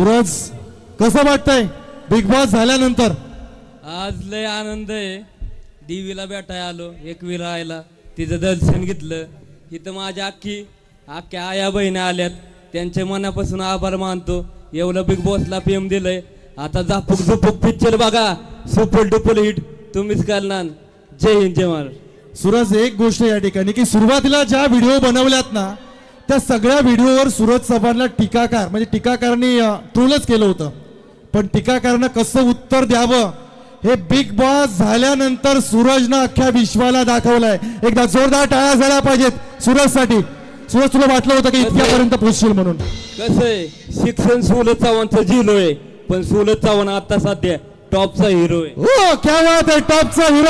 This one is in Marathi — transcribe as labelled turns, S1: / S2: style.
S1: सूरज कसं वाटतंय बिग बॉस झाल्यानंतर?
S2: आज लय आनंद आहे. देवीला भेटाय आलो, एकवी राहायला तिचं दर्शन घेतलं. इथं माझ्या अख्ख्या आया बहिणी आल्यात, त्यांच्या मनापासून आभार मानतो. एवढं बिग बॉसला फेम दिलंय. आता झापूक झुपूक पिक्चर बघा, सुपर डुपर हिट तुम्हीच करणार. जय हिंद जय महाराष्ट्र.
S1: सूरज एक गोष्ट या ठिकाणी की सुरुवातीला ज्या व्हिडिओ बनवल्यात ना त्या सगळ्या व्हिडिओवर सूरज चव्हाणला टीकाकार म्हणजे टीकाकारांनी ट्रोलच केलं होतं. पण टीकाकारांना कसं उत्तर द्यावं हे बिग बॉस झाल्यानंतर सूरजनं अख्ख्या विश्वाला दाखवलंय. एकदा जोरदार टाळ्या झाल्या पाहिजेत सूरजसाठी. सूरज तुला वाटलं होतं की इतक्यापर्यंत पोहोचशील म्हणून?
S2: कसं आहे, शिक्षण सुलत चव्हाणचं झिरो आहे, पण सुलत चव्हाण आता सध्या टॉपचा हिरो आहे.
S1: हो क्या बात आहे, टॉपचा हिरो.